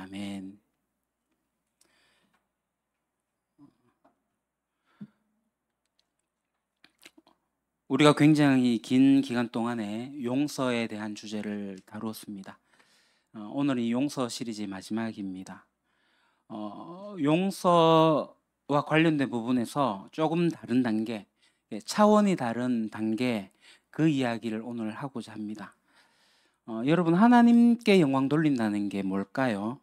아멘. 우리가 굉장히 긴 기간 동안에 용서에 대한 주제를 다루었습니다. 오늘 이 용서 시리즈의 마지막입니다. 용서와 관련된 부분에서 조금 다른 단계, 차원이 다른 단계, 그 이야기를 오늘 하고자 합니다. 여러분, 하나님께 영광 돌린다는 게 뭘까요?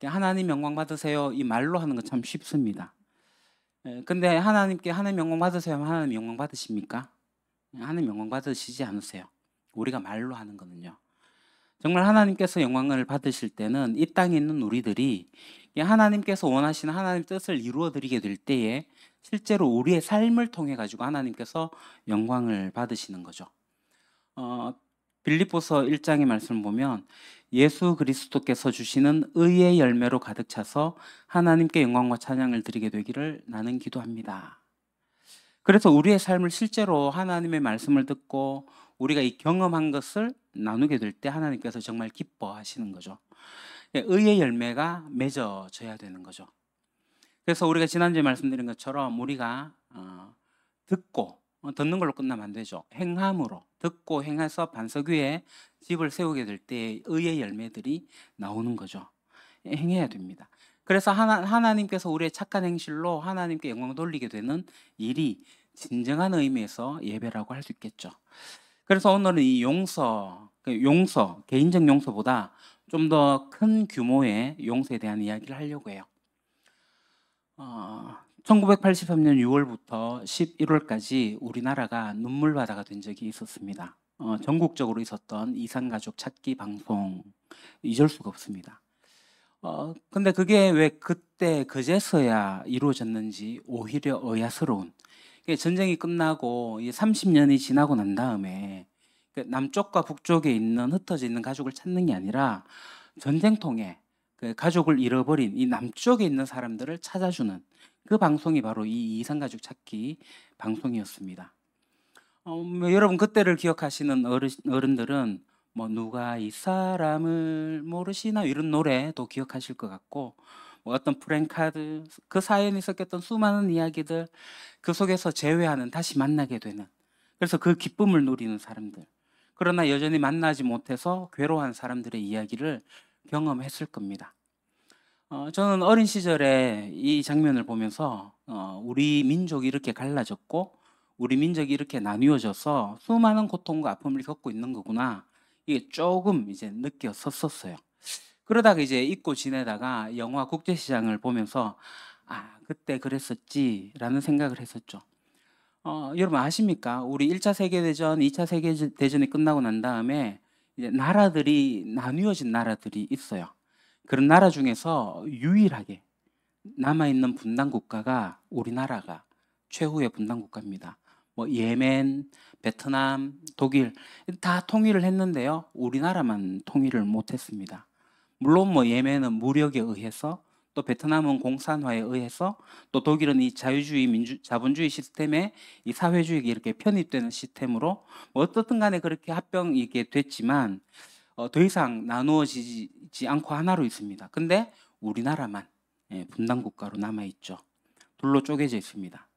하나님 영광 받으세요, 이 말로 하는 건 참 쉽습니다. 근데 하나님께 하나님 영광 받으세요 하면 하나님 영광 받으십니까? 하나님 영광 받으시지 않으세요. 우리가 말로 하는 거는요. 정말 하나님께서 영광을 받으실 때는 이 땅에 있는 우리들이 하나님께서 원하시는 하나님 뜻을 이루어 드리게 될 때에 실제로 우리의 삶을 통해 가지고 하나님께서 영광을 받으시는 거죠. 빌립보서 1장의 말씀을 보면 예수 그리스도께서 주시는 의의 열매로 가득 차서 하나님께 영광과 찬양을 드리게 되기를 나는 기도합니다. 그래서 우리의 삶을 실제로 하나님의 말씀을 듣고 우리가 이 경험한 것을 나누게 될 때 하나님께서 정말 기뻐하시는 거죠. 의의 열매가 맺어져야 되는 거죠. 그래서 우리가 지난주에 말씀드린 것처럼 우리가 듣는 걸로 끝나면 안 되죠. 행함으로 듣고 행해서 반석 위에 집을 세우게 될 때 의의 열매들이 나오는 거죠. 행해야 됩니다. 그래서 하나님께서 우리의 착한 행실로 하나님께 영광 돌리게 되는 일이 진정한 의미에서 예배라고 할 수 있겠죠. 그래서 오늘은 이 용서, 개인적 용서보다 좀 더 큰 규모의 용서에 대한 이야기를 하려고 해요. 1983년 6월부터 11월까지 우리나라가 눈물바다가 된 적이 있었습니다. 전국적으로 있었던 이산가족 찾기 방송, 잊을 수가 없습니다. 근데 그게 왜 그때 그제서야 이루어졌는지 오히려 의아스러운, 전쟁이 끝나고 30년이 지나고 난 다음에 남쪽과 북쪽에 있는 흩어져 있는 가족을 찾는 게 아니라 전쟁통에 가족을 잃어버린 이 남쪽에 있는 사람들을 찾아주는 그 방송이 바로 이 이산가족 찾기 방송이었습니다. 여러분 그때를 기억하시는 어른들은 뭐 누가 이 사람을 모르시나 이런 노래도 기억하실 것 같고, 어떤 프랭카드, 그 사연이 섞였던 수많은 이야기들, 그 속에서 재회하는, 다시 만나게 되는, 그래서 그 기쁨을 누리는 사람들, 그러나 여전히 만나지 못해서 괴로워한 사람들의 이야기를 경험했을 겁니다. 저는 어린 시절에 이 장면을 보면서 우리 민족이 이렇게 갈라졌고 우리 민족이 이렇게 나뉘어져서 수많은 고통과 아픔을 겪고 있는 거구나, 이게 조금 이제 느꼈었어요. 그러다가 이제 잊고 지내다가 영화 국제시장을 보면서 그때 그랬었지라는 생각을 했었죠. 여러분 아십니까? 우리 1차 세계대전, 2차 세계대전이 끝나고 난 다음에 이제 나라들이 나뉘어진 나라들이 있어요. 그런 나라 중에서 유일하게 남아있는 분단 국가가 우리나라가 최후의 분단 국가입니다. 뭐 예멘, 베트남, 독일 다 통일을 했는데요. 우리나라만 통일을 못했습니다. 물론 뭐 예멘은 무력에 의해서, 또 베트남은 공산화에 의해서, 또 독일은 이 자유주의 자본주의 시스템에 이 사회주의가 이렇게 편입되는 시스템으로 뭐 어떻든 간에 그렇게 합병이 됐지만 더 이상 나누어지지 않고 하나로 있습니다. 근데 우리나라만 분단 국가로 남아 있죠. 둘로 쪼개져 있습니다.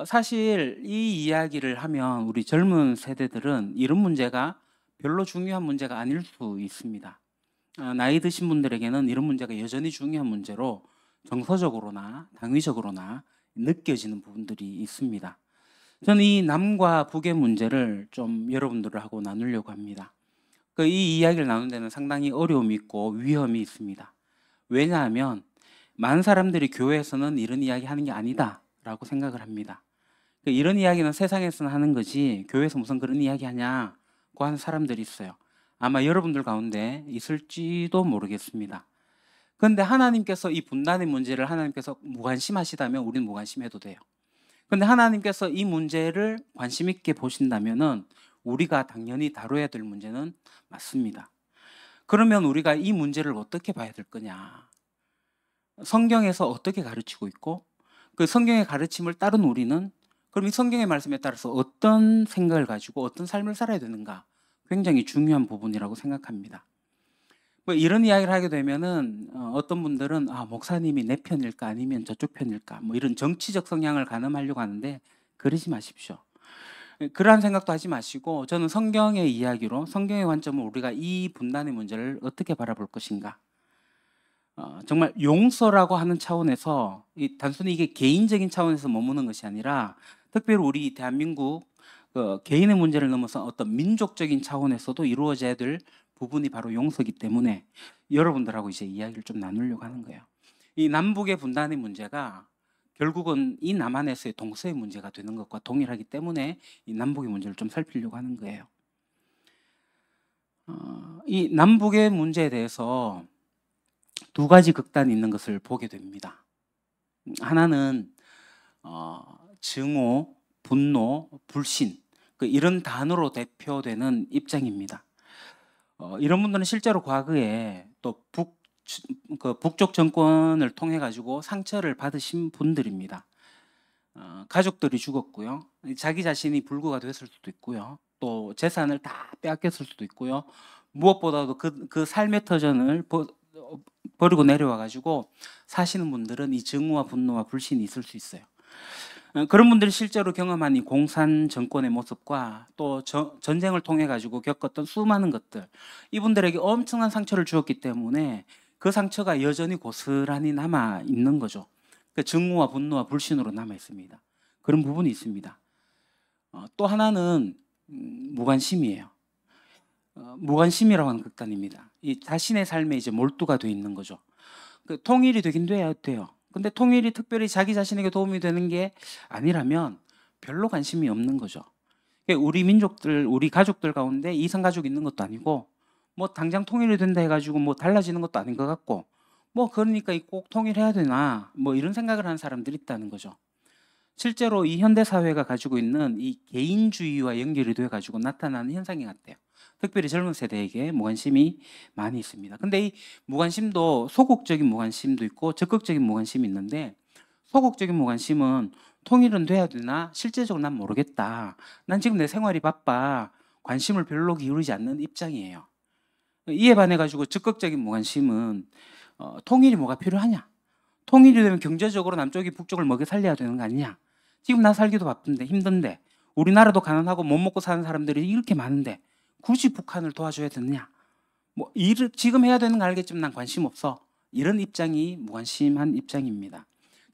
사실 이 이야기를 하면 우리 젊은 세대들은 이런 문제가 별로 중요한 문제가 아닐 수 있습니다. 나이 드신 분들에게는 이런 문제가 여전히 중요한 문제로 정서적으로나 당위적으로나 느껴지는 부분들이 있습니다. 저는 이 남과 북의 문제를 좀 여러분들하고 나누려고 합니다. 이 이야기를 나누는 데는 상당히 어려움이 있고 위험이 있습니다. 왜냐하면 많은 사람들이 교회에서는 이런 이야기 하는 게 아니다 라고 생각을 합니다. 이런 이야기는 세상에서는 하는 거지 교회에서 무슨 그런 이야기 하냐고 하는 사람들이 있어요. 아마 여러분들 가운데 있을지도 모르겠습니다. 그런데 하나님께서 이 분단의 문제를 하나님께서 무관심하시다면 우리는 무관심해도 돼요. 그런데 하나님께서 이 문제를 관심 있게 보신다면은 우리가 당연히 다뤄야 될 문제는 맞습니다. 그러면 우리가 이 문제를 어떻게 봐야 될 거냐? 성경에서 어떻게 가르치고 있고 그 성경의 가르침을 따른 우리는 그럼 이 성경의 말씀에 따라서 어떤 생각을 가지고 어떤 삶을 살아야 되는가? 굉장히 중요한 부분이라고 생각합니다. 뭐 이런 이야기를 하게 되면은 어떤 분들은 목사님이 내 편일까 아니면 저쪽 편일까 뭐 이런 정치적 성향을 가늠하려고 하는데 그러지 마십시오. 그러한 생각도 하지 마시고 저는 성경의 이야기로 성경의 관점으로 우리가 이 분단의 문제를 어떻게 바라볼 것인가. 정말 용서라고 하는 차원에서 단순히 이게 개인적인 차원에서 머무는 것이 아니라 특별히 우리 대한민국 개인의 문제를 넘어서 어떤 민족적인 차원에서도 이루어져야 될 부분이 바로 용서이기 때문에 여러분들하고 이제 이야기를 좀 나누려고 하는 거예요. 이 남북의 분단의 문제가 결국은 이 남한에서의 동서의 문제가 되는 것과 동일하기 때문에 이 남북의 문제를 좀 살피려고 하는 거예요. 이 남북의 문제에 대해서 두 가지 극단이 있는 것을 보게 됩니다. 하나는 증오, 분노, 불신 이런 단어로 대표되는 입장입니다. 이런 분들은 실제로 과거에 또 북쪽 정권을 통해 가지고 상처를 받으신 분들입니다. 가족들이 죽었고요. 자기 자신이 불구가 됐을 수도 있고요. 또 재산을 다 빼앗겼을 수도 있고요. 무엇보다도 그 삶의 터전을 버리고 내려와 가지고 사시는 분들은 이 증오와 분노와 불신이 있을 수 있어요. 그런 분들이 실제로 경험한 이 공산 정권의 모습과 또 전쟁을 통해 가지고 겪었던 수많은 것들, 이분들에게 엄청난 상처를 주었기 때문에 그 상처가 여전히 고스란히 남아 있는 거죠. 증오와 분노와 불신으로 남아 있습니다. 그런 부분이 있습니다. 또 하나는 무관심이에요. 무관심이라고 하는 극단입니다. 이 자신의 삶에 이제 몰두가 돼 있는 거죠. 통일이 되긴 돼요. 근데 통일이 특별히 자기 자신에게 도움이 되는 게 아니라면 별로 관심이 없는 거죠. 우리 민족들, 우리 가족들 가운데 이성 가족이 있는 것도 아니고 뭐 당장 통일이 된다 해가지고 뭐 달라지는 것도 아닌 것 같고 뭐 그러니까 꼭 통일해야 되나 뭐 이런 생각을 하는 사람들이 있다는 거죠. 실제로 이 현대 사회가 가지고 있는 이 개인주의와 연결이 돼 가지고 나타나는 현상이 같아요. 특별히 젊은 세대에게 무관심이 많이 있습니다. 근데 이 무관심도 소극적인 무관심도 있고 적극적인 무관심이 있는데 소극적인 무관심은 통일은 돼야 되나 실제적으로 난 모르겠다. 난 지금 내 생활이 바빠. 관심을 별로 기울이지 않는 입장이에요. 이에 반해 가지고 적극적인 무관심은 통일이 뭐가 필요하냐? 통일이 되면 경제적으로 남쪽이 북쪽을 먹여 살려야 되는 거 아니냐? 지금 나 살기도 바쁜데 힘든데 우리나라도 가난하고 못 먹고 사는 사람들이 이렇게 많은데 굳이 북한을 도와줘야 되느냐? 뭐 지금 해야 되는 거 알겠지만 난 관심 없어. 이런 입장이 무관심한 입장입니다.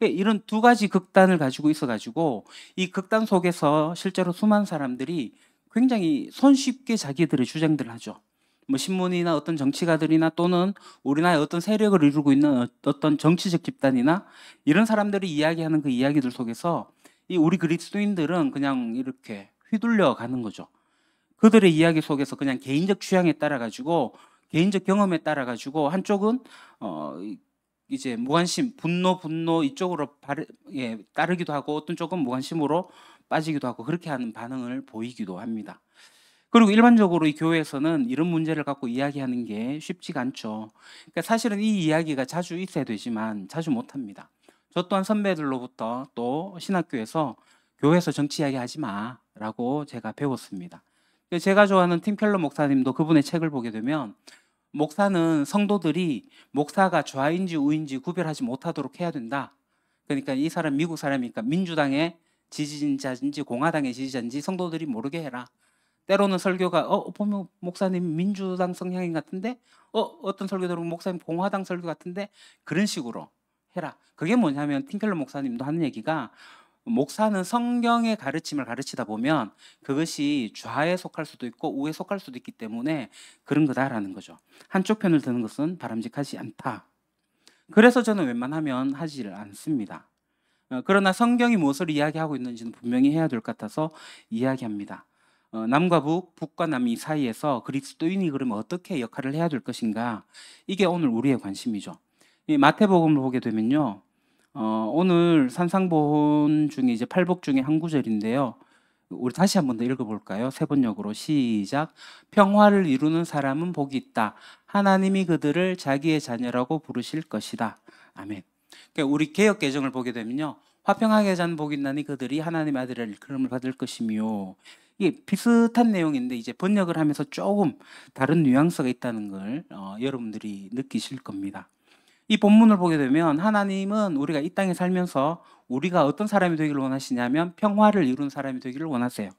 이런 두 가지 극단을 가지고 있어가지고 이 극단 속에서 실제로 수많은 사람들이 굉장히 손쉽게 자기들의 주장들을 하죠. 뭐 신문이나 어떤 정치가들이나 또는 우리나라의 어떤 세력을 이루고 있는 어떤 정치적 집단이나 이런 사람들이 이야기하는 그 이야기들 속에서 이 우리 그리스도인들은 그냥 이렇게 휘둘려 가는 거죠. 그들의 이야기 속에서 그냥 개인적 취향에 따라 가지고 개인적 경험에 따라 가지고 한쪽은 이제 무관심, 분노 이쪽으로 따르기도 하고 어떤 쪽은 무관심으로 빠지기도 하고 그렇게 하는 반응을 보이기도 합니다. 그리고 일반적으로 이 교회에서는 이런 문제를 갖고 이야기하는 게 쉽지가 않죠. 그러니까 사실은 이 이야기가 자주 있어야 되지만 자주 못합니다. 저 또한 선배들로부터 또 신학교에서 교회에서 정치 이야기하지 마라고 제가 배웠습니다. 제가 좋아하는 팀 켈러 목사님도 그분의 책을 보게 되면 목사는 성도들이 목사가 좌인지 우인지 구별하지 못하도록 해야 된다. 그러니까 이 사람 미국 사람이니까 민주당의 지지자인지 공화당의 지지자인지 성도들이 모르게 해라. 때로는 설교가 보면 목사님 민주당 성향인 같은데 어떤 설교들은 목사님 공화당 설교 같은데 그런 식으로 해라. 그게 뭐냐면 팀켈러 목사님도 하는 얘기가 목사는 성경의 가르침을 가르치다 보면 그것이 좌에 속할 수도 있고 우에 속할 수도 있기 때문에 그런 거다라는 거죠. 한쪽 편을 드는 것은 바람직하지 않다. 그래서 저는 웬만하면 하지를 않습니다. 그러나 성경이 무엇을 이야기하고 있는지는 분명히 해야 될 것 같아서 이야기합니다. 남과 북과 남이 사이에서 그리스도인이 그러면 어떻게 역할을 해야 될 것인가? 이게 오늘 우리의 관심이죠. 이 마태복음을 보게 되면요. 오늘 산상보훈 중에 이제 팔복 중에 한 구절인데요. 우리 다시 한 번 더 읽어볼까요? 세 번역으로 시작. 평화를 이루는 사람은 복이 있다. 하나님이 그들을 자기의 자녀라고 부르실 것이다. 아멘. 그러니까 우리 개역 개정을 보게 되면요. 화평하게 자는 복이 있나니 그들이 하나님의 아들이라 일컬음을 받을 것이며, 이게 비슷한 내용인데 이제 번역을 하면서 조금 다른 뉘앙스가 있다는 걸 여러분들이 느끼실 겁니다. 이 본문을 보게 되면 하나님은 우리가 이 땅에 살면서 우리가 어떤 사람이 되기를 원하시냐면 평화를 이루는 사람이 되기를 원하세요.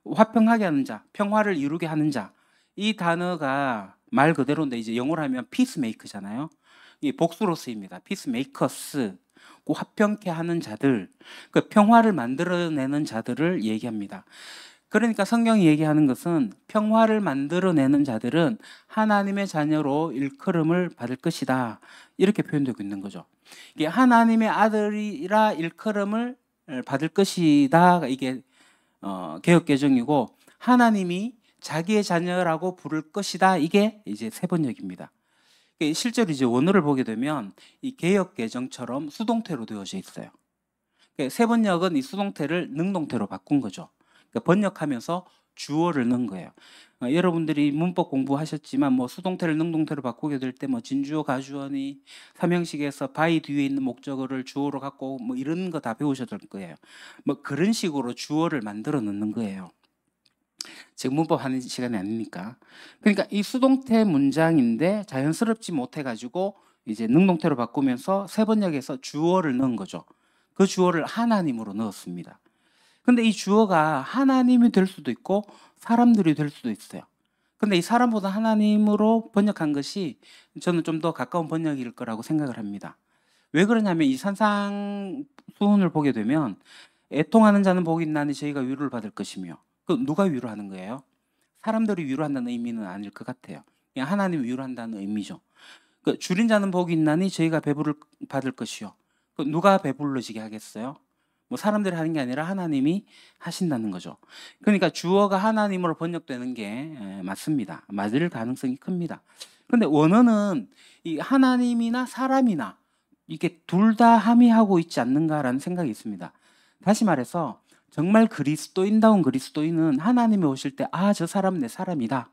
화평하게 하는 자, 평화를 이루게 하는 자. 이 단어가 말 그대로인데 이제 영어로 하면 피스메이커잖아요. 이 복수로 쓰입니다. 피스메이커스. 그 화평케 하는 자들, 그 평화를 만들어내는 자들을 얘기합니다. 그러니까 성경이 얘기하는 것은 평화를 만들어내는 자들은 하나님의 자녀로 일컬음을 받을 것이다. 이렇게 표현되고 있는 거죠. 이게 하나님의 아들이라 일컬음을 받을 것이다. 이게 개역개정이고, 하나님이 자기의 자녀라고 부를 것이다. 이게 이제 세번역입니다. 실제로 이제 원어를 보게 되면 이 개역개정처럼 수동태로 되어져 있어요. 세번역은 이 수동태를 능동태로 바꾼 거죠. 그러니까 번역하면서 주어를 넣은 거예요. 여러분들이 문법 공부하셨지만 뭐 수동태를 능동태로 바꾸게 될 때 뭐 진주어 가주어니 삼형식에서 by 뒤에 있는 목적어를 주어로 갖고 뭐 이런 거 다 배우셨을 거예요. 뭐 그런 식으로 주어를 만들어 넣는 거예요. 지금 문법 하는 시간이 아니니까. 그러니까 이 수동태 문장인데 자연스럽지 못해 가지고 이제 능동태로 바꾸면서 세번역에서 주어를 넣은 거죠. 그 주어를 하나님으로 넣었습니다. 근데 이 주어가 하나님이 될 수도 있고 사람들이 될 수도 있어요. 근데 이 사람보다 하나님으로 번역한 것이 저는 좀 더 가까운 번역일 거라고 생각을 합니다. 왜 그러냐면 이 산상수훈을 보게 되면 애통하는 자는 복이 있나니 저희가 위로를 받을 것이며, 그 누가 위로하는 거예요? 사람들이 위로한다는 의미는 아닐 것 같아요. 그냥 하나님이 위로한다는 의미죠. 그 줄인 자는 복이 있나니 저희가 배부를 받을 것이요. 그 누가 배불러지게 하겠어요? 뭐 사람들이 하는 게 아니라 하나님이 하신다는 거죠. 그러니까 주어가 하나님으로 번역되는 게 맞습니다. 맞을 가능성이 큽니다. 근데 원어는 이 하나님이나 사람이나 이게 둘 다 함의하고 있지 않는가라는 생각이 있습니다. 다시 말해서 정말 그리스도인다운 그리스도인은 하나님이 오실 때 저 사람 내 사람이다.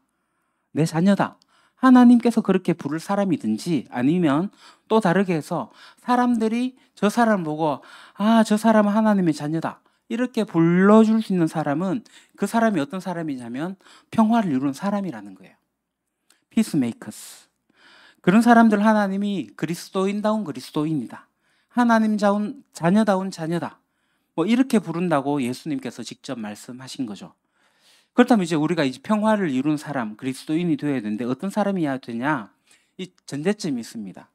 내 자녀다. 하나님께서 그렇게 부를 사람이든지, 아니면 또 다르게 해서 사람들이 저 사람 보고 저 사람은 하나님의 자녀다. 이렇게 불러줄 수 있는 사람은 그 사람이 어떤 사람이냐면 평화를 이루는 사람이라는 거예요. 피스메이커스. 그런 사람들 하나님이 그리스도인다운 그리스도인이다. 하나님 자녀다운 자녀다. 뭐 이렇게 부른다고 예수님께서 직접 말씀하신 거죠. 그렇다면 이제 우리가 이제 평화를 이룬 사람, 그리스도인이 되어야 되는데 어떤 사람이어야 되냐? 이 전제점이 있습니다.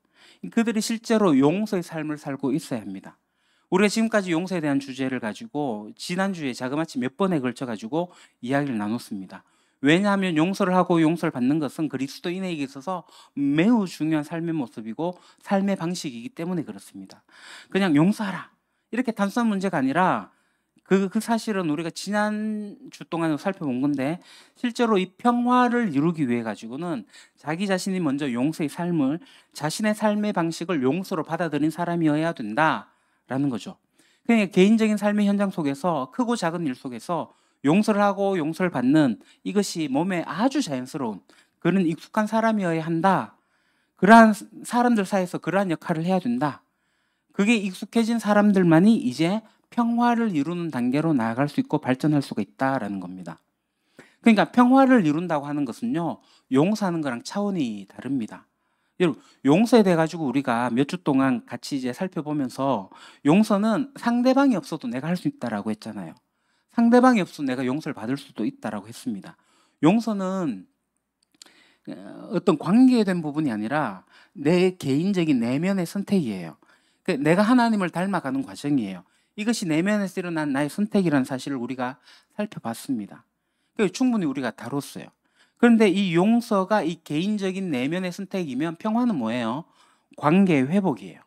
그들이 실제로 용서의 삶을 살고 있어야 합니다. 우리가 지금까지 용서에 대한 주제를 가지고 지난주에 자그마치 몇 번에 걸쳐 가지고 이야기를 나눴습니다. 왜냐하면 용서를 하고 용서를 받는 것은 그리스도인에게 있어서 매우 중요한 삶의 모습이고 삶의 방식이기 때문에 그렇습니다. 그냥 용서하라, 이렇게 단순한 문제가 아니라 그 사실은 우리가 지난주 동안 살펴본 건데, 실제로 이 평화를 이루기 위해 가지고는 자기 자신이 먼저 용서의 삶을, 자신의 삶의 방식을 용서로 받아들인 사람이어야 된다라는 거죠. 그러니까 개인적인 삶의 현장 속에서 크고 작은 일 속에서 용서를 하고 용서를 받는 이것이 몸에 아주 자연스러운 그런 익숙한 사람이어야 한다. 그러한 사람들 사이에서 그러한 역할을 해야 된다. 그게 익숙해진 사람들만이 이제 평화를 이루는 단계로 나아갈 수 있고 발전할 수가 있다라는 겁니다. 그러니까 평화를 이룬다고 하는 것은요, 용서하는 거랑 차원이 다릅니다. 여러분, 용서에 대해 가지고 우리가 몇 주 동안 같이 이제 살펴보면서 용서는 상대방이 없어도 내가 할 수 있다라고 했잖아요. 상대방이 없어도 내가 용서를 받을 수도 있다라고 했습니다. 용서는 어떤 관계에 대한 부분이 아니라 내 개인적인 내면의 선택이에요. 내가 하나님을 닮아가는 과정이에요. 이것이 내면에서 일어난 나의 선택이라는 사실을 우리가 살펴봤습니다. 충분히 우리가 다뤘어요. 그런데 이 용서가 이 개인적인 내면의 선택이면 평화는 뭐예요? 관계의 회복이에요.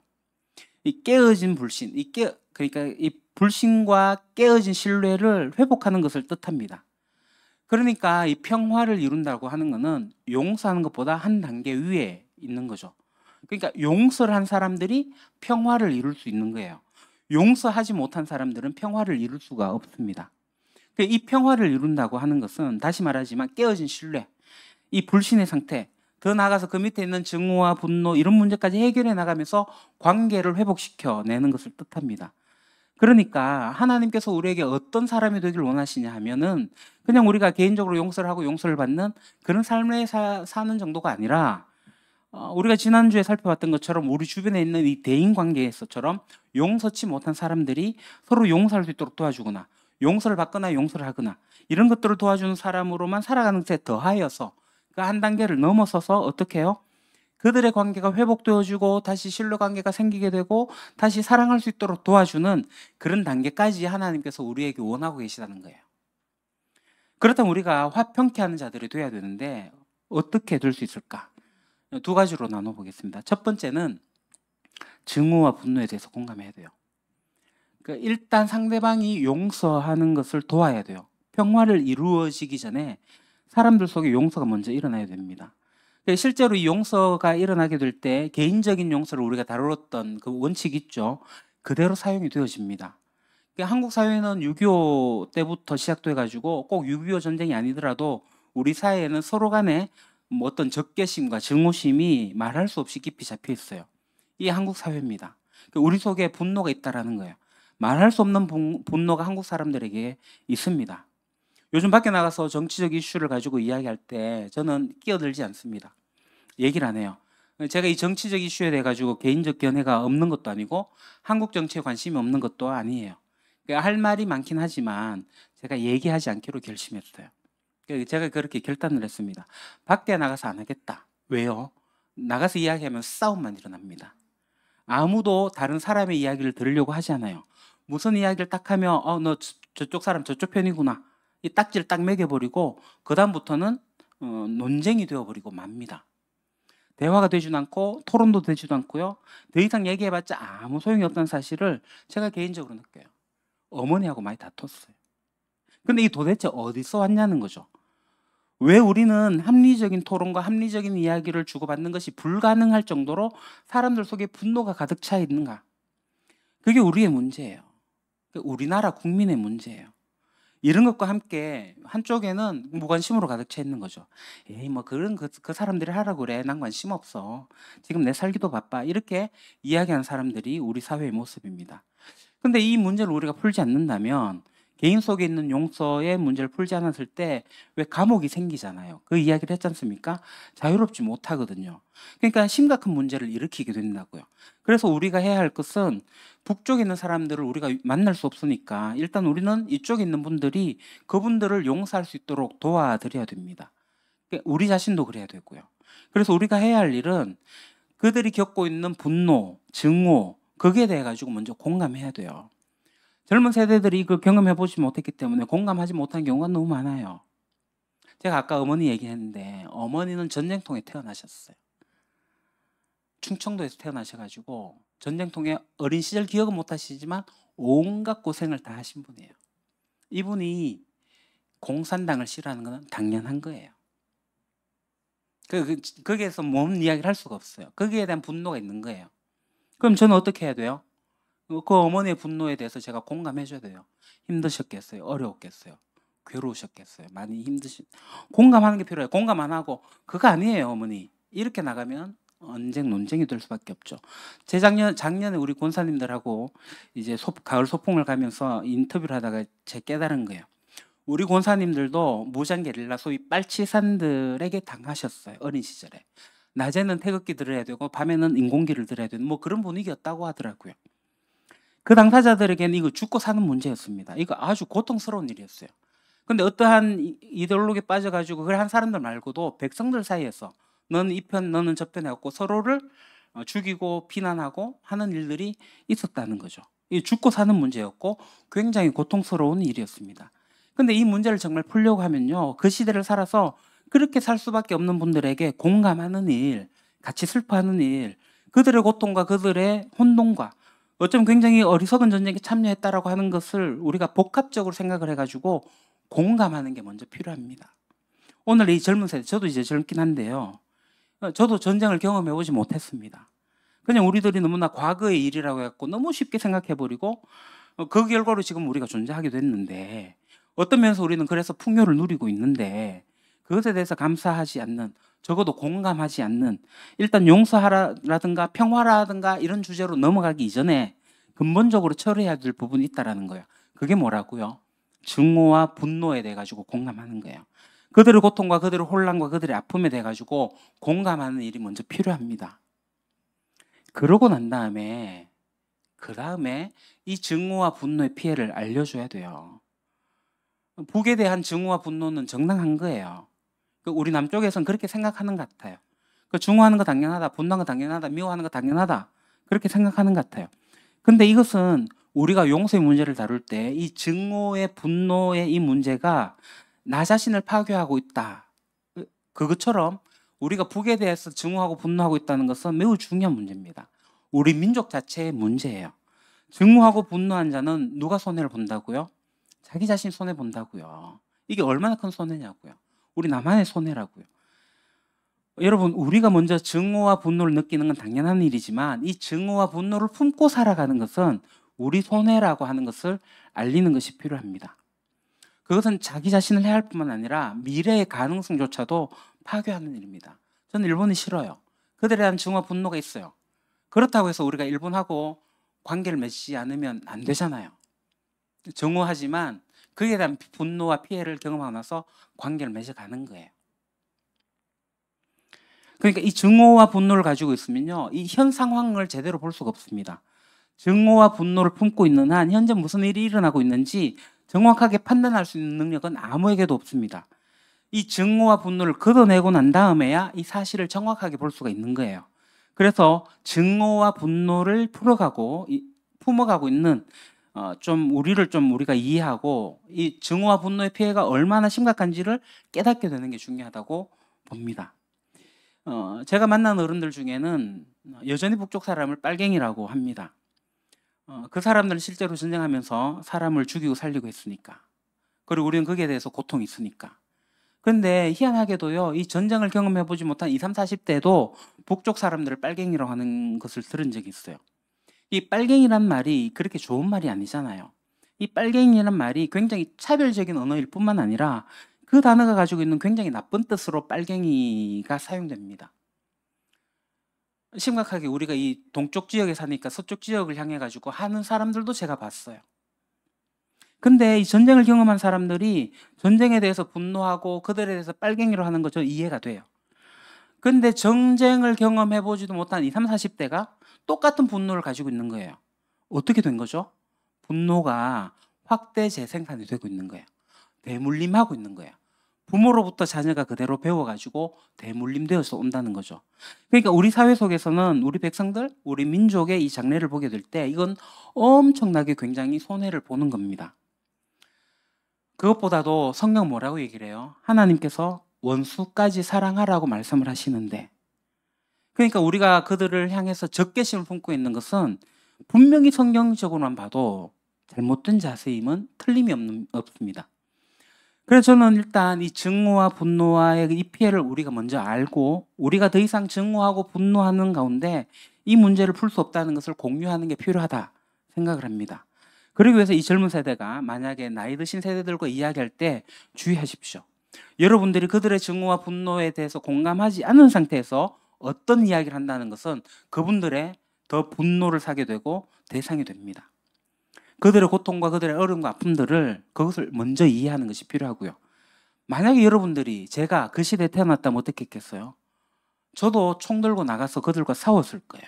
이 깨어진 불신, 그러니까 이 불신과 깨어진 신뢰를 회복하는 것을 뜻합니다. 그러니까 이 평화를 이룬다고 하는 것은 용서하는 것보다 한 단계 위에 있는 거죠. 그러니까 용서를 한 사람들이 평화를 이룰 수 있는 거예요. 용서하지 못한 사람들은 평화를 이룰 수가 없습니다. 이 평화를 이룬다고 하는 것은 다시 말하지만 깨어진 신뢰, 이 불신의 상태, 더 나아가서 그 밑에 있는 증오와 분노 이런 문제까지 해결해 나가면서 관계를 회복시켜 내는 것을 뜻합니다. 그러니까 하나님께서 우리에게 어떤 사람이 되길 원하시냐 하면은 그냥 우리가 개인적으로 용서를 하고 용서를 받는 그런 삶을 사는 정도가 아니라 우리가 지난주에 살펴봤던 것처럼 우리 주변에 있는 이 대인 관계에서처럼 용서치 못한 사람들이 서로 용서할 수 있도록 도와주거나 용서를 받거나 용서를 하거나 이런 것들을 도와주는 사람으로만 살아가는 데 더하여서 그 한 단계를 넘어서서 어떻게 해요? 그들의 관계가 회복되어지고 다시 신뢰 관계가 생기게 되고 다시 사랑할 수 있도록 도와주는 그런 단계까지 하나님께서 우리에게 원하고 계시다는 거예요. 그렇다면 우리가 화평케 하는 자들이 돼야 되는데 어떻게 될 수 있을까? 두 가지로 나눠보겠습니다. 첫 번째는 증오와 분노에 대해서 공감해야 돼요. 그러니까 일단 상대방이 용서하는 것을 도와야 돼요. 평화를 이루어지기 전에 사람들 속에 용서가 먼저 일어나야 됩니다. 실제로 이 용서가 일어나게 될 때 개인적인 용서를 우리가 다뤘던 그 원칙 있죠. 그대로 사용이 되어집니다. 한국 사회는 6.25 때부터 시작돼가지고 꼭 6.25 전쟁이 아니더라도 우리 사회에는 서로 간에 뭐 어떤 적개심과 증오심이 말할 수 없이 깊이 잡혀 있어요. 이게 한국 사회입니다. 우리 속에 분노가 있다라는 거예요. 말할 수 없는 분노가 한국 사람들에게 있습니다. 요즘 밖에 나가서 정치적 이슈를 가지고 이야기할 때 저는 끼어들지 않습니다. 얘기를 안 해요. 제가 이 정치적 이슈에 대해 가지고 개인적 견해가 없는 것도 아니고 한국 정치에 관심이 없는 것도 아니에요. 그러니까 할 말이 많긴 하지만 제가 얘기하지 않기로 결심했어요. 제가 그렇게 결단을 했습니다. 밖에 나가서 안 하겠다. 왜요? 나가서 이야기하면 싸움만 일어납니다. 아무도 다른 사람의 이야기를 들으려고 하지 않아요. 무슨 이야기를 딱 하면 너 저쪽 사람 저쪽 편이구나. 이 딱지를 딱 매겨버리고 그 다음부터는 논쟁이 되어버리고 맙니다. 대화가 되지도 않고 토론도 되지도 않고요. 더 이상 얘기해봤자 아무 소용이 없다는 사실을 제가 개인적으로 느껴요. 어머니하고 많이 다퉜어요. 근데 이 도대체 어디서 왔냐는 거죠. 왜 우리는 합리적인 토론과 합리적인 이야기를 주고받는 것이 불가능할 정도로 사람들 속에 분노가 가득 차 있는가? 그게 우리의 문제예요. 우리나라 국민의 문제예요. 이런 것과 함께 한쪽에는 무관심으로 가득 차 있는 거죠. 에이 뭐 그런 그 사람들이 하라고 그래. 난 관심 없어. 지금 내 살기도 바빠. 이렇게 이야기하는 사람들이 우리 사회의 모습입니다. 근데 이 문제를 우리가 풀지 않는다면 개인 속에 있는 용서의 문제를 풀지 않았을 때 왜 감옥이 생기잖아요. 그 이야기를 했지 않습니까? 자유롭지 못하거든요. 그러니까 심각한 문제를 일으키게 된다고요. 그래서 우리가 해야 할 것은 북쪽에 있는 사람들을 우리가 만날 수 없으니까 일단 우리는 이쪽에 있는 분들이 그분들을 용서할 수 있도록 도와드려야 됩니다. 우리 자신도 그래야 되고요. 그래서 우리가 해야 할 일은 그들이 겪고 있는 분노, 증오, 거기에 대해 가지고 먼저 공감해야 돼요. 젊은 세대들이 그 경험해 보지 못했기 때문에 공감하지 못한 경우가 너무 많아요. 제가 아까 어머니 얘기했는데 어머니는 전쟁통에 태어나셨어요. 충청도에서 태어나셔가지고 전쟁통에 어린 시절 기억은 못 하시지만 온갖 고생을 다 하신 분이에요. 이분이 공산당을 싫어하는 건 당연한 거예요. 거기에서 뭔 이야기를 할 수가 없어요. 거기에 대한 분노가 있는 거예요. 그럼 저는 어떻게 해야 돼요? 그 어머니의 분노에 대해서 제가 공감해 줘야 돼요. 힘드셨겠어요? 어려웠겠어요? 괴로우셨겠어요? 많이 공감하는 게 필요해요. 공감 안 하고 그거 아니에요 어머니. 이렇게 나가면 언쟁 논쟁이 될 수밖에 없죠. 작년에 우리 권사님들하고 이제 가을 소풍을 가면서 인터뷰를 하다가 제 깨달은 거예요. 우리 권사님들도 무장 게릴라 소위 빨치산들에게 당하셨어요. 어린 시절에. 낮에는 태극기 들어야 되고 밤에는 인공기를 들어야 되는 뭐 그런 분위기였다고 하더라고요. 그 당사자들에게는 이거 죽고 사는 문제였습니다. 이거 아주 고통스러운 일이었어요. 근데 어떠한 이데올로기에 빠져가지고 그걸 한 사람들 말고도 백성들 사이에서 너는 이 편, 너는 저 편 해갖고 서로를 죽이고 비난하고 하는 일들이 있었다는 거죠. 이 죽고 사는 문제였고 굉장히 고통스러운 일이었습니다. 근데 이 문제를 정말 풀려고 하면요. 그 시대를 살아서 그렇게 살 수밖에 없는 분들에게 공감하는 일, 같이 슬퍼하는 일, 그들의 고통과 그들의 혼돈과 어쩌면 굉장히 어리석은 전쟁에 참여했다라고 하는 것을 우리가 복합적으로 생각을 해가지고 공감하는 게 먼저 필요합니다. 오늘 이 젊은 세대, 저도 이제 젊긴 한데요. 저도 전쟁을 경험해보지 못했습니다. 그냥 우리들이 너무나 과거의 일이라고 해갖고 너무 쉽게 생각해버리고 그 결과로 지금 우리가 존재하게 됐는데 어떤 면에서 우리는 그래서 풍요를 누리고 있는데 그것에 대해서 감사하지 않는, 적어도 공감하지 않는, 일단 용서하라든가 평화라든가 이런 주제로 넘어가기 이전에 근본적으로 처리해야 될 부분이 있다라는 거예요. 그게 뭐라고요? 증오와 분노에 대해 가지고 공감하는 거예요. 그들의 고통과 그들의 혼란과 그들의 아픔에 대해 가지고 공감하는 일이 먼저 필요합니다. 그러고 난 다음에 이 증오와 분노의 피해를 알려줘야 돼요. 북에 대한 증오와 분노는 정당한 거예요. 우리 남쪽에서는 그렇게 생각하는 것 같아요. 증오하는 거 당연하다, 분노하는 거 당연하다, 미워하는 거 당연하다, 그렇게 생각하는 것 같아요. 근데 이것은 우리가 용서의 문제를 다룰 때 이 증오의 분노의 이 문제가 나 자신을 파괴하고 있다. 그것처럼 우리가 북에 대해서 증오하고 분노하고 있다는 것은 매우 중요한 문제입니다. 우리 민족 자체의 문제예요. 증오하고 분노한 자는 누가 손해를 본다고요? 자기 자신 손해 본다고요. 이게 얼마나 큰 손해냐고요. 우리 나만의 손해라고요. 여러분, 우리가 먼저 증오와 분노를 느끼는 건 당연한 일이지만 이 증오와 분노를 품고 살아가는 것은 우리 손해라고 하는 것을 알리는 것이 필요합니다. 그것은 자기 자신을 해할 뿐만 아니라 미래의 가능성조차도 파괴하는 일입니다. 저는 일본이 싫어요. 그들에 대한 증오와 분노가 있어요. 그렇다고 해서 우리가 일본하고 관계를 맺지 않으면 안 되잖아요. 증오하지만 그에 대한 분노와 피해를 경험하고 나서 관계를 맺어가는 거예요. 그러니까 이 증오와 분노를 가지고 있으면요, 이 현 상황을 제대로 볼 수가 없습니다. 증오와 분노를 품고 있는 한 현재 무슨 일이 일어나고 있는지 정확하게 판단할 수 있는 능력은 아무에게도 없습니다. 이 증오와 분노를 걷어내고 난 다음에야 이 사실을 정확하게 볼 수가 있는 거예요. 그래서 증오와 분노를 품어가고 있는 우리가 이해하고 이 증오와 분노의 피해가 얼마나 심각한지를 깨닫게 되는 게 중요하다고 봅니다. 제가 만난 어른들 중에는 여전히 북쪽 사람을 빨갱이라고 합니다. 그 사람들은 실제로 전쟁하면서 사람을 죽이고 살리고 했으니까. 그리고 우리는 거기에 대해서 고통이 있으니까. 그런데 희한하게도요, 이 전쟁을 경험해보지 못한 20, 30, 40대도 북쪽 사람들을 빨갱이라고 하는 것을 들은 적이 있어요. 이 빨갱이란 말이 그렇게 좋은 말이 아니잖아요. 이 빨갱이란 말이 굉장히 차별적인 언어일 뿐만 아니라 그 단어가 가지고 있는 굉장히 나쁜 뜻으로 빨갱이가 사용됩니다. 심각하게 우리가 이 동쪽 지역에 사니까 서쪽 지역을 향해 가지고 하는 사람들도 제가 봤어요. 근데 이 전쟁을 경험한 사람들이 전쟁에 대해서 분노하고 그들에 대해서 빨갱이로 하는 거 저 이해가 돼요. 근데 전쟁을 경험해보지도 못한 20, 40대가 똑같은 분노를 가지고 있는 거예요. 어떻게 된 거죠? 분노가 확대 재생산이 되고 있는 거예요. 대물림하고 있는 거예요. 부모로부터 자녀가 그대로 배워가지고 대물림되어서 온다는 거죠. 그러니까 우리 사회 속에서는 우리 백성들, 우리 민족의 이 장래를 보게 될 때 이건 엄청나게 굉장히 손해를 보는 겁니다. 그것보다도 성경 뭐라고 얘기를 해요? 하나님께서 원수까지 사랑하라고 말씀을 하시는데, 그러니까 우리가 그들을 향해서 적개심을 품고 있는 것은 분명히 성경적으로만 봐도 잘못된 자세임은 틀림이 없습니다. 그래서 저는 일단 이 증오와 분노와의 이 피해를 우리가 먼저 알고 우리가 더 이상 증오하고 분노하는 가운데 이 문제를 풀 수 없다는 것을 공유하는 게 필요하다 생각을 합니다. 그러기 위해서 이 젊은 세대가 만약에 나이 드신 세대들과 이야기할 때 주의하십시오. 여러분들이 그들의 증오와 분노에 대해서 공감하지 않은 상태에서 어떤 이야기를 한다는 것은 그분들의 더 분노를 사게 되고 대상이 됩니다. 그들의 고통과 그들의 어려움과 아픔들을 그것을 먼저 이해하는 것이 필요하고요. 만약에 여러분들이 제가 그 시대에 태어났다면 어떻게 했겠어요? 저도 총 들고 나가서 그들과 싸웠을 거예요.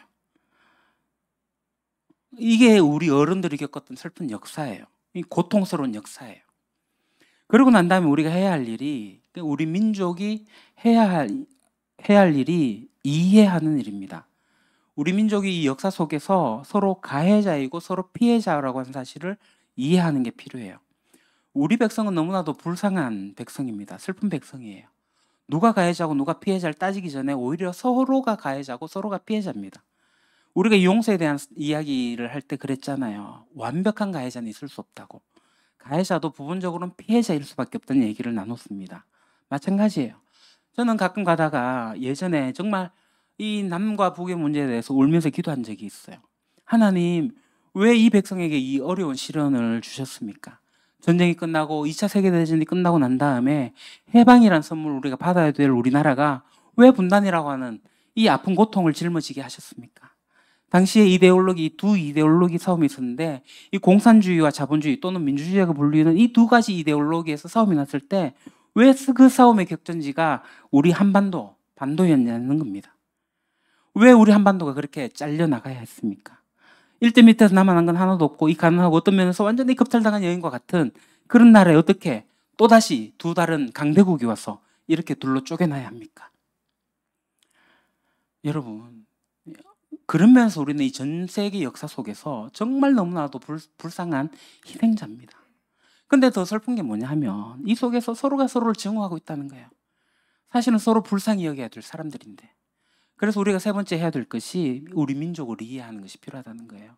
이게 우리 어른들이 겪었던 슬픈 역사예요. 이 고통스러운 역사예요. 그러고 난 다음에 우리가 해야 할 일이, 우리 민족이 해야 할 일이 이해하는 일입니다. 우리 민족이 이 역사 속에서 서로 가해자이고 서로 피해자라고 하는 사실을 이해하는 게 필요해요. 우리 백성은 너무나도 불쌍한 백성입니다. 슬픈 백성이에요. 누가 가해자고 누가 피해자를 따지기 전에 오히려 서로가 가해자고 서로가 피해자입니다. 우리가 용서에 대한 이야기를 할 때 그랬잖아요. 완벽한 가해자는 있을 수 없다고. 가해자도 부분적으로는 피해자일 수밖에 없다는 얘기를 나눴습니다. 마찬가지예요. 저는 가끔 가다가 예전에 정말 이 남과 북의 문제에 대해서 울면서 기도한 적이 있어요. 하나님, 왜 이 백성에게 이 어려운 시련을 주셨습니까? 전쟁이 끝나고 2차 세계대전이 끝나고 난 다음에 해방이란 선물을 우리가 받아야 될 우리나라가 왜 분단이라고 하는 이 아픈 고통을 짊어지게 하셨습니까? 당시에 두 이데올로기 싸움이 있었는데 이 공산주의와 자본주의 또는 민주주의가 불리는 이 두 가지 이데올로기에서 싸움이 났을 때 왜 그 싸움의 격전지가 우리 반도였냐는 겁니다. 왜 우리 한반도가 그렇게 잘려나가야 했습니까? 1대 밑에서 남아난 건 하나도 없고 이 가난하고 어떤 면에서 완전히 겁탈당한 여인과 같은 그런 나라에 어떻게 또다시 두 다른 강대국이 와서 이렇게 둘로 쪼개놔야 합니까? 여러분, 그런 면에서 우리는 이 전 세계 역사 속에서 정말 너무나도 불쌍한 희생자입니다. 근데 더 슬픈 게 뭐냐 하면 이 속에서 서로가 서로를 증오하고 있다는 거예요. 사실은 서로 불쌍히 여겨야 될 사람들인데. 그래서 우리가 세 번째 해야 될 것이 우리 민족을 이해하는 것이 필요하다는 거예요.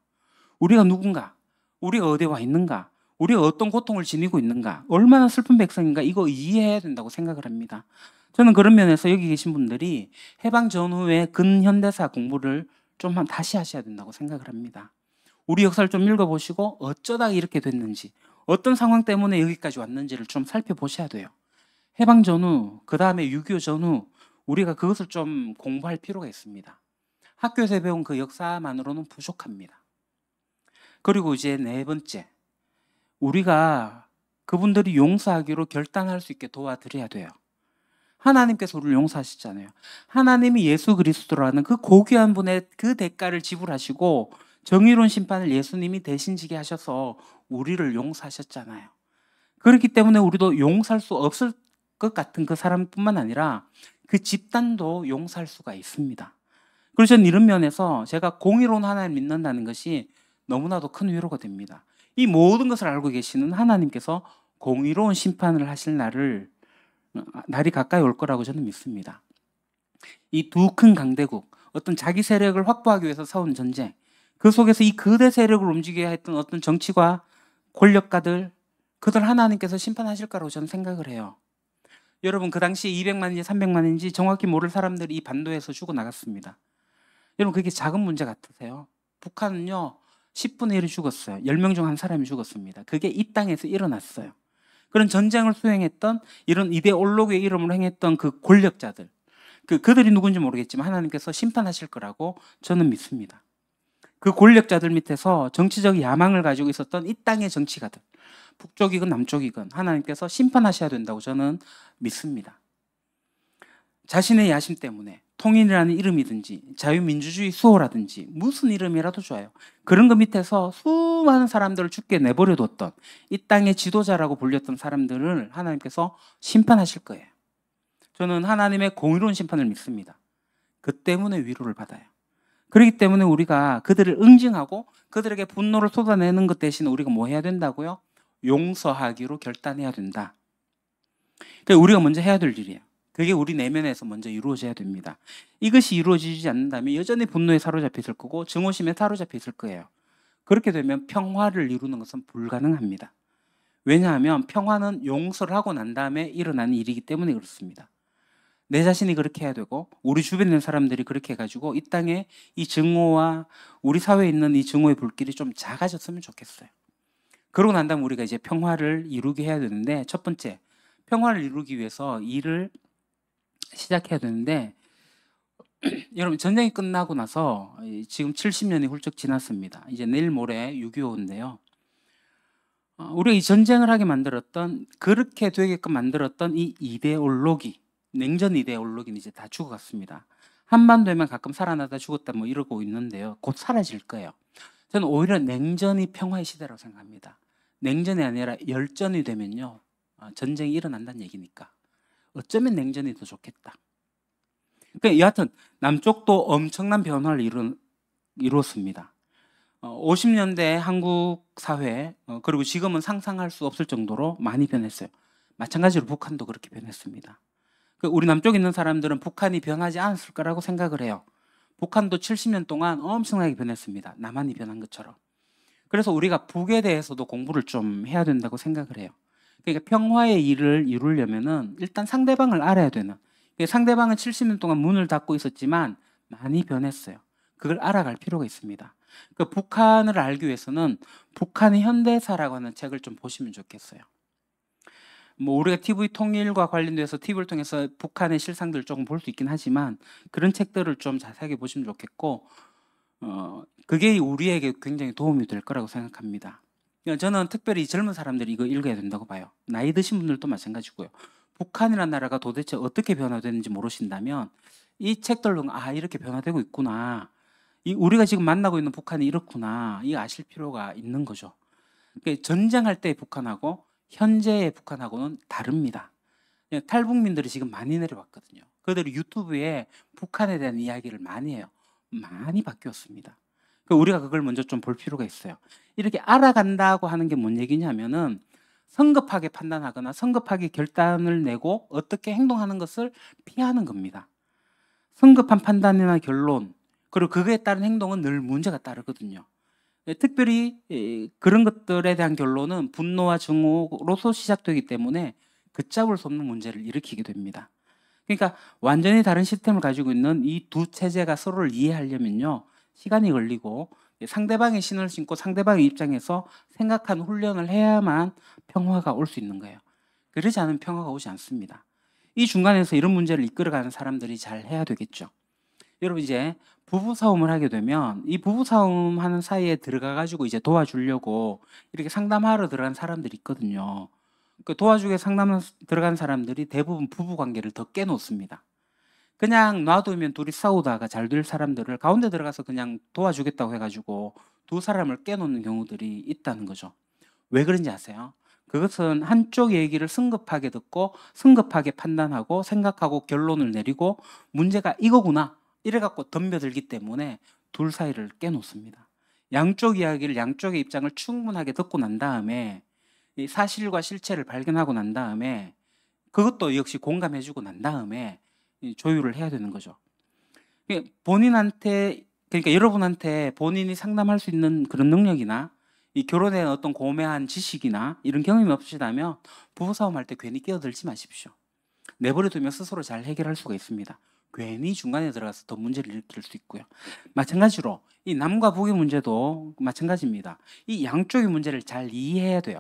우리가 누군가, 우리가 어디에 와 있는가, 우리가 어떤 고통을 지니고 있는가, 얼마나 슬픈 백성인가 이거 이해해야 된다고 생각을 합니다. 저는 그런 면에서 여기 계신 분들이 해방 전후의 근현대사 공부를 좀 다시 하셔야 된다고 생각을 합니다. 우리 역사를 좀 읽어보시고 어쩌다 이렇게 됐는지, 어떤 상황 때문에 여기까지 왔는지를 좀 살펴보셔야 돼요. 해방 전후, 그 다음에 6.25 전후 우리가 그것을 좀 공부할 필요가 있습니다. 학교에서 배운 그 역사만으로는 부족합니다. 그리고 이제 네 번째, 우리가 그분들이 용서하기로 결단할 수 있게 도와드려야 돼요. 하나님께서 우리를 용서하시잖아요. 하나님이 예수 그리스도라는 그 고귀한 분의 그 대가를 지불하시고 정의로운 심판을 예수님이 대신 지게 하셔서 우리를 용서하셨잖아요. 그렇기 때문에 우리도 용서할 수 없을 것 같은 그 사람뿐만 아니라 그 집단도 용서할 수가 있습니다. 그래서 저는 이런 면에서 제가 공의로운 하나님을 믿는다는 것이 너무나도 큰 위로가 됩니다. 이 모든 것을 알고 계시는 하나님께서 공의로운 심판을 하실 날이 가까이 올 거라고 저는 믿습니다. 이 두 큰 강대국, 어떤 자기 세력을 확보하기 위해서 싸운 전쟁, 그 속에서 이 거대 세력을 움직여야 했던 어떤 정치과 권력가들, 그들 하나님께서 심판하실 거라고 저는 생각을 해요. 여러분, 그 당시 200만인지 300만인지 정확히 모를 사람들이 이 반도에서 죽어나갔습니다. 여러분, 그게 작은 문제 같으세요? 북한은요 10분의 1이 죽었어요. 10명 중 한 사람이 죽었습니다. 그게 이 땅에서 일어났어요. 그런 전쟁을 수행했던 이런 이데올로기의 이름으로 행했던 그 권력자들, 그들이 누군지 모르겠지만 하나님께서 심판하실 거라고 저는 믿습니다. 그 권력자들 밑에서 정치적 야망을 가지고 있었던 이 땅의 정치가들, 북쪽이건 남쪽이건 하나님께서 심판하셔야 된다고 저는 믿습니다. 자신의 야심 때문에 통일이라는 이름이든지 자유민주주의 수호라든지 무슨 이름이라도 좋아요. 그런 것 밑에서 수많은 사람들을 죽게 내버려뒀던 이 땅의 지도자라고 불렸던 사람들을 하나님께서 심판하실 거예요. 저는 하나님의 공의로운 심판을 믿습니다. 그 때문에 위로를 받아요. 그렇기 때문에 우리가 그들을 응징하고 그들에게 분노를 쏟아내는 것 대신 우리가 뭐 해야 된다고요? 용서하기로 결단해야 된다. 그러니까 우리가 먼저 해야 될 일이에요. 그게 우리 내면에서 먼저 이루어져야 됩니다. 이것이 이루어지지 않는다면 여전히 분노에 사로잡혀 있을 거고 증오심에 사로잡혀 있을 거예요. 그렇게 되면 평화를 이루는 것은 불가능합니다. 왜냐하면 평화는 용서를 하고 난 다음에 일어나는 일이기 때문에 그렇습니다. 내 자신이 그렇게 해야 되고 우리 주변에 있는 사람들이 그렇게 해가지고 이 땅에 이 증오와 우리 사회에 있는 이 증오의 불길이 좀 작아졌으면 좋겠어요. 그러고 난 다음에 우리가 이제 평화를 이루게 해야 되는데, 첫 번째, 평화를 이루기 위해서 일을 시작해야 되는데, 여러분 전쟁이 끝나고 나서 지금 70년이 훌쩍 지났습니다. 이제 내일 모레 6.25인데요. 우리가 이 전쟁을 하게 만들었던, 그렇게 되게끔 만들었던 이 이데올로기, 냉전 이데올로기는 이제 다 죽어갔습니다. 한반도에만 가끔 살아나다 죽었다 뭐 이러고 있는데요. 곧 사라질 거예요. 저는 오히려 냉전이 평화의 시대라고 생각합니다. 냉전이 아니라 열전이 되면요 전쟁이 일어난다는 얘기니까 어쩌면 냉전이 더 좋겠다. 그러니까 여하튼 남쪽도 엄청난 변화를 이루었습니다. 50년대 한국 사회, 그리고 지금은 상상할 수 없을 정도로 많이 변했어요. 마찬가지로 북한도 그렇게 변했습니다. 우리 남쪽에 있는 사람들은 북한이 변하지 않았을 거라고 생각을 해요. 북한도 70년 동안 엄청나게 변했습니다. 남한이 변한 것처럼. 그래서 우리가 북에 대해서도 공부를 좀 해야 된다고 생각을 해요. 그러니까 평화의 일을 이루려면은 일단 상대방을 알아야 되는. 상대방은 70년 동안 문을 닫고 있었지만 많이 변했어요. 그걸 알아갈 필요가 있습니다. 북한을 알기 위해서는 북한의 현대사라고 하는 책을 좀 보시면 좋겠어요. 뭐 우리가 TV 통일과 관련돼서 TV를 통해서 북한의 실상들을 조금 볼 수 있긴 하지만 그런 책들을 좀 자세하게 보시면 좋겠고, 그게 우리에게 굉장히 도움이 될 거라고 생각합니다. 그러니까 저는 특별히 젊은 사람들이 이거 읽어야 된다고 봐요. 나이 드신 분들도 마찬가지고요. 북한이라는 나라가 도대체 어떻게 변화되는지 모르신다면 이 책들로 이렇게 변화되고 있구나. 우리가 지금 만나고 있는 북한이 이렇구나. 이거 아실 필요가 있는 거죠. 그러니까 전쟁할 때의 북한하고 현재의 북한하고는 다릅니다. 탈북민들이 지금 많이 내려왔거든요. 그들이 유튜브에 북한에 대한 이야기를 많이 해요. 많이 바뀌었습니다. 우리가 그걸 먼저 좀 볼 필요가 있어요. 이렇게 알아간다고 하는 게 뭔 얘기냐면은 성급하게 판단하거나 성급하게 결단을 내고 어떻게 행동하는 것을 피하는 겁니다. 성급한 판단이나 결론, 그리고 그거에 따른 행동은 늘 문제가 따르거든요. 특별히 그런 것들에 대한 결론은 분노와 증오로서 시작되기 때문에 걷잡을 수 없는 문제를 일으키게 됩니다. 그러니까 완전히 다른 시스템을 가지고 있는 이 두 체제가 서로를 이해하려면요, 시간이 걸리고 상대방의 신을 신고 상대방의 입장에서 생각하는 훈련을 해야만 평화가 올 수 있는 거예요. 그러지 않으면 평화가 오지 않습니다. 이 중간에서 이런 문제를 이끌어가는 사람들이 잘 해야 되겠죠. 여러분, 이제 부부싸움을 하게 되면 이 부부싸움 하는 사이에 들어가가지고 이제 도와주려고 이렇게 상담하러 들어간 사람들이 있거든요. 그 도와주게 상담 들어간 사람들이 대부분 부부 관계를 더 깨놓습니다. 그냥 놔두면 둘이 싸우다가 잘 될 사람들을 가운데 들어가서 그냥 도와주겠다고 해가지고 두 사람을 깨놓는 경우들이 있다는 거죠. 왜 그런지 아세요? 그것은 한쪽 얘기를 성급하게 듣고 성급하게 판단하고 생각하고 결론을 내리고 문제가 이거구나 이래갖고 덤벼들기 때문에 둘 사이를 깨놓습니다. 양쪽 이야기를, 양쪽의 입장을 충분하게 듣고 난 다음에 이 사실과 실체를 발견하고 난 다음에 그것도 역시 공감해주고 난 다음에 조율을 해야 되는 거죠. 본인한테, 그러니까 여러분한테 본인이 상담할 수 있는 그런 능력이나 이 결혼에 대한 어떤 고매한 지식이나 이런 경험이 없으시다면 부부싸움 할 때 괜히 끼어들지 마십시오. 내버려두면 스스로 잘 해결할 수가 있습니다. 괜히 중간에 들어가서 더 문제를 일으킬 수 있고요. 마찬가지로 이 남과 북의 문제도 마찬가지입니다. 이 양쪽의 문제를 잘 이해해야 돼요.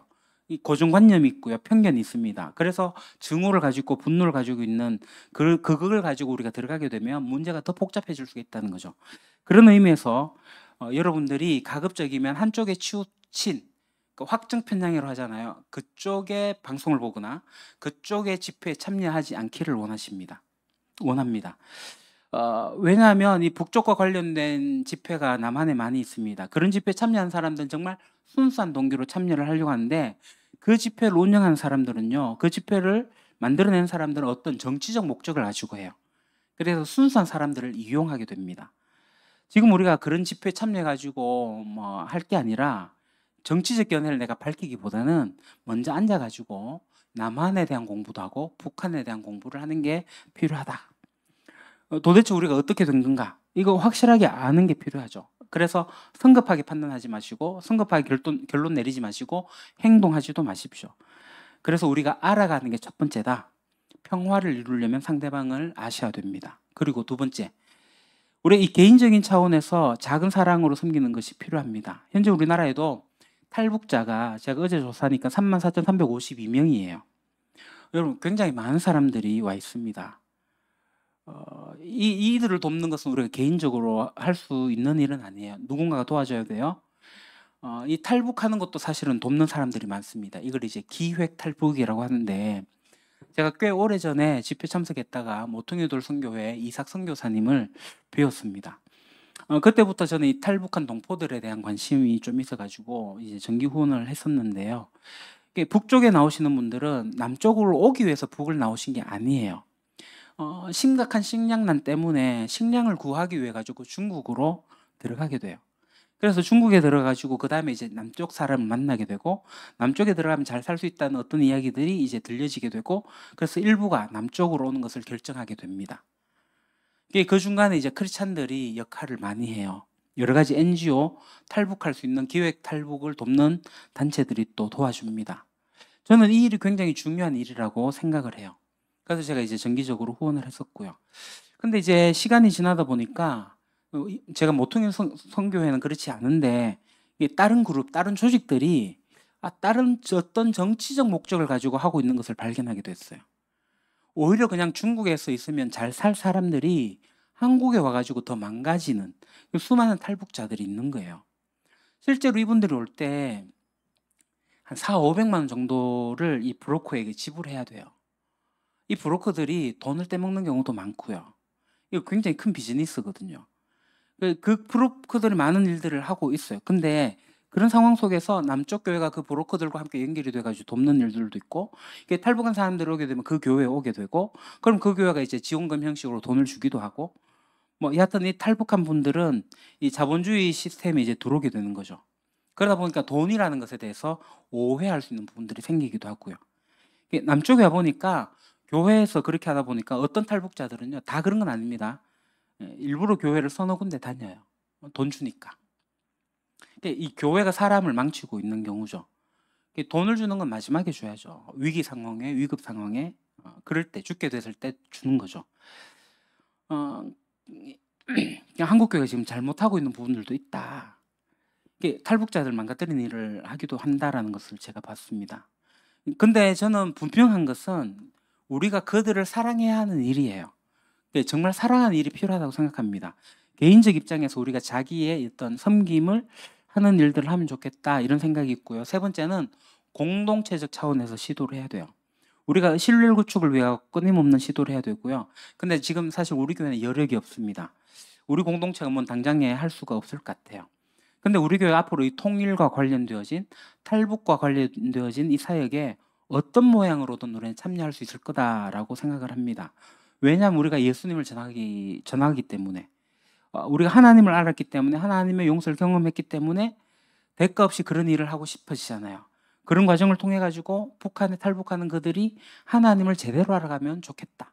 이 고정관념이 있고요, 편견이 있습니다. 그래서 증오를 가지고 분노를 가지고 있는 그걸 가지고 우리가 들어가게 되면 문제가 더 복잡해질 수가 있다는 거죠. 그런 의미에서 여러분들이 가급적이면 한쪽에 치우친 확정 편향으로 하잖아요. 그쪽의 방송을 보거나 그쪽의 집회에 참여하지 않기를 원합니다. 왜냐하면 이 북쪽과 관련된 집회가 남한에 많이 있습니다. 그런 집회에 참여한 사람들은 정말 순수한 동기로 참여를 하려고 하는데 그 집회를 운영하는 사람들은요, 그 집회를 만들어낸 사람들은 어떤 정치적 목적을 가지고 해요. 그래서 순수한 사람들을 이용하게 됩니다. 지금 우리가 그런 집회에 참여해가지고 뭐 할 게 아니라 정치적 견해를 내가 밝히기보다는 먼저 앉아가지고 남한에 대한 공부도 하고 북한에 대한 공부를 하는 게 필요하다. 도대체 우리가 어떻게 된 건가? 이거 확실하게 아는 게 필요하죠. 그래서 성급하게 판단하지 마시고 성급하게 결론 내리지 마시고 행동하지도 마십시오. 그래서 우리가 알아가는 게 첫 번째다. 평화를 이루려면 상대방을 아셔야 됩니다. 그리고 두 번째, 우리 이 개인적인 차원에서 작은 사랑으로 섬기는 것이 필요합니다. 현재 우리나라에도 탈북자가 제가 어제 조사하니까 34,352명이에요. 여러분, 굉장히 많은 사람들이 와 있습니다. 이들을 돕는 것은 우리가 개인적으로 할 수 있는 일은 아니에요. 누군가가 도와줘야 돼요. 이 탈북하는 것도 사실은 돕는 사람들이 많습니다. 이걸 이제 기획 탈북이라고 하는데, 제가 꽤 오래전에 집회 참석했다가 모퉁이돌 선교회 이삭 선교사님을 배웠습니다. 그때부터 저는 이 탈북한 동포들에 대한 관심이 좀 있어가지고 이제 정기 후원을 했었는데요. 북쪽에 나오시는 분들은 남쪽으로 오기 위해서 북을 나오신 게 아니에요. 심각한 식량난 때문에 식량을 구하기 위해 가지고 중국으로 들어가게 돼요. 그래서 중국에 들어가지고 그 다음에 이제 남쪽 사람을 만나게 되고 남쪽에 들어가면 잘 살 수 있다는 어떤 이야기들이 이제 들려지게 되고 그래서 일부가 남쪽으로 오는 것을 결정하게 됩니다. 그 중간에 이제 크리스찬들이 역할을 많이 해요. 여러 가지 NGO 탈북할 수 있는 기획 탈북을 돕는 단체들이 또 도와줍니다. 저는 이 일이 굉장히 중요한 일이라고 생각을 해요. 그래서 제가 이제 정기적으로 후원을 했었고요. 근데 이제 시간이 지나다 보니까 제가 모퉁이 선교회는 그렇지 않은데 다른 그룹, 다른 조직들이 다른 어떤 정치적 목적을 가지고 하고 있는 것을 발견하게 됐어요. 오히려 그냥 중국에서 있으면 잘 살 사람들이 한국에 와가지고 더 망가지는 수많은 탈북자들이 있는 거예요. 실제로 이분들이 올 때 한 4, 500만 원 정도를 이 브로커에게 지불해야 돼요. 이 브로커들이 돈을 떼먹는 경우도 많고요. 이거 굉장히 큰 비즈니스거든요. 그 브로커들이 많은 일들을 하고 있어요. 근데 그런 상황 속에서 남쪽 교회가 그 브로커들과 함께 연결이 돼가지고 돕는 일들도 있고, 이게 탈북한 사람들이 오게 되면 그 교회에 오게 되고, 그럼 그 교회가 이제 지원금 형식으로 돈을 주기도 하고, 뭐 여하튼 이 탈북한 분들은 이 자본주의 시스템에 이제 들어오게 되는 거죠. 그러다 보니까 돈이라는 것에 대해서 오해할 수 있는 부분들이 생기기도 하고요. 남쪽에 와 보니까 교회에서 그렇게 하다 보니까 어떤 탈북자들은요, 다 그런 건 아닙니다. 일부러 교회를 서너 군데 다녀요. 돈 주니까. 이 교회가 사람을 망치고 있는 경우죠. 돈을 주는 건 마지막에 줘야죠. 위기 상황에, 위급 상황에, 그럴 때, 죽게 됐을 때 주는 거죠. 한국 교회가 지금 잘못하고 있는 부분들도 있다. 탈북자들 망가뜨리는 일을 하기도 한다라는 것을 제가 봤습니다. 근데 저는 분명한 것은 우리가 그들을 사랑해야 하는 일이에요. 정말 사랑하는 일이 필요하다고 생각합니다. 개인적 입장에서 우리가 자기의 어떤 섬김을 하는 일들을 하면 좋겠다 이런 생각이 있고요. 세 번째는 공동체적 차원에서 시도를 해야 돼요. 우리가 신뢰 구축을 위해 끊임없는 시도를 해야 되고요. 근데 지금 사실 우리 교회는 여력이 없습니다. 우리 공동체가 뭐 당장에 할 수가 없을 것 같아요. 근데 우리 교회 앞으로 이 통일과 관련되어진, 탈북과 관련되어진 이 사역에 어떤 모양으로든 우리는 참여할 수 있을 거다라고 생각을 합니다. 왜냐하면 우리가 예수님을 전하기 때문에, 우리가 하나님을 알았기 때문에, 하나님의 용서를 경험했기 때문에 대가 없이 그런 일을 하고 싶어지잖아요. 그런 과정을 통해 가지고 북한에 탈북하는 그들이 하나님을 제대로 알아가면 좋겠다,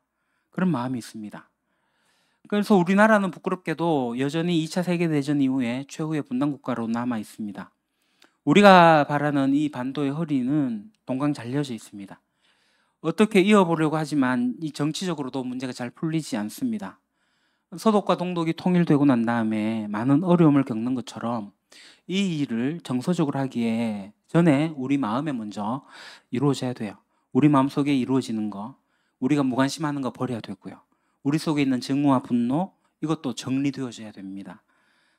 그런 마음이 있습니다. 그래서 우리나라는 부끄럽게도 여전히 2차 세계대전 이후에 최후의 분단국가로 남아 있습니다. 우리가 바라는 이 반도의 허리는 동강 잘려져 있습니다. 어떻게 이어보려고 하지만 이 정치적으로도 문제가 잘 풀리지 않습니다. 서독과 동독이 통일되고 난 다음에 많은 어려움을 겪는 것처럼 이 일을 정서적으로 하기에 전에 우리 마음에 먼저 이루어져야 돼요. 우리 마음속에 이루어지는 거, 우리가 무관심하는 거 버려야 되고요. 우리 속에 있는 증오와 분노, 이것도 정리되어져야 됩니다.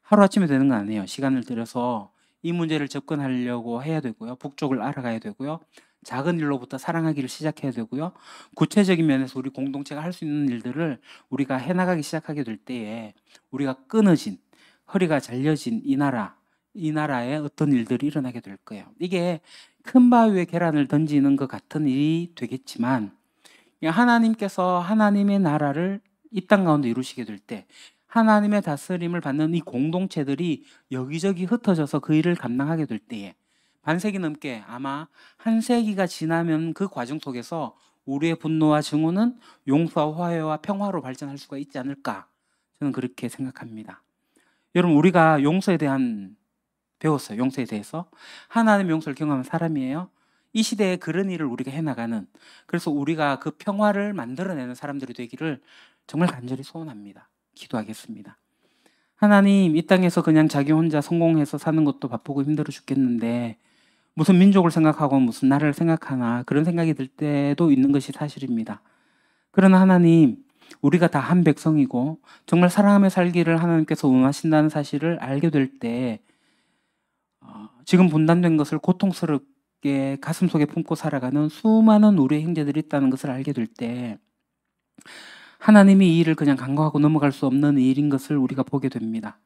하루아침에 되는 건 아니에요. 시간을 들여서 이 문제를 접근하려고 해야 되고요. 북쪽을 알아가야 되고요. 작은 일로부터 사랑하기를 시작해야 되고요. 구체적인 면에서 우리 공동체가 할 수 있는 일들을 우리가 해나가기 시작하게 될 때에 우리가 끊어진, 허리가 잘려진 이 나라에 어떤 일들이 일어나게 될 거예요. 이게 큰 바위 위에 계란을 던지는 것 같은 일이 되겠지만, 하나님께서 하나님의 나라를 이 땅 가운데 이루시게 될 때 하나님의 다스림을 받는 이 공동체들이 여기저기 흩어져서 그 일을 감당하게 될 때에 반세기 넘게, 아마 한 세기가 지나면 그 과정 속에서 우리의 분노와 증오는 용서와 화해와 평화로 발전할 수가 있지 않을까, 저는 그렇게 생각합니다. 여러분, 우리가 용서에 대한 배웠어요. 용서에 대해서. 하나님의 용서를 경험한 사람이에요. 이 시대에 그런 일을 우리가 해나가는, 그래서 우리가 그 평화를 만들어내는 사람들이 되기를 정말 간절히 소원합니다. 기도하겠습니다. 하나님, 이 땅에서 그냥 자기 혼자 성공해서 사는 것도 바쁘고 힘들어 죽겠는데 무슨 민족을 생각하고 무슨 나라를 생각하나, 그런 생각이 들 때도 있는 것이 사실입니다. 그러나 하나님, 우리가 다 한 백성이고 정말 사랑하며 살기를 하나님께서 원하신다는 사실을 알게 될 때, 지금 분단된 것을 고통스럽게 가슴속에 품고 살아가는 수많은 우리의 형제들이 있다는 것을 알게 될 때, 하나님이 이 일을 그냥 간과하고 넘어갈 수 없는 일인 것을 우리가 보게 됩니다.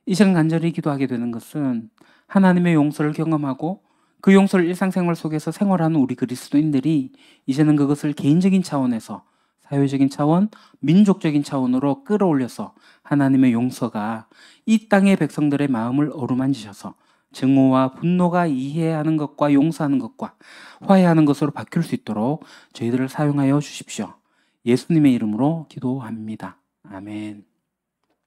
이 시간 간절히 기도하게 되는 것은 하나님의 용서를 경험하고 그 용서를 일상생활 속에서 생활하는 우리 그리스도인들이 이제는 그것을 개인적인 차원에서, 사회적인 차원, 민족적인 차원으로 끌어올려서 하나님의 용서가 이 땅의 백성들의 마음을 어루만지셔서 증오와 분노가 이해하는 것과 용서하는 것과 화해하는 것으로 바뀔 수 있도록 저희들을 사용하여 주십시오. 예수님의 이름으로 기도합니다. 아멘.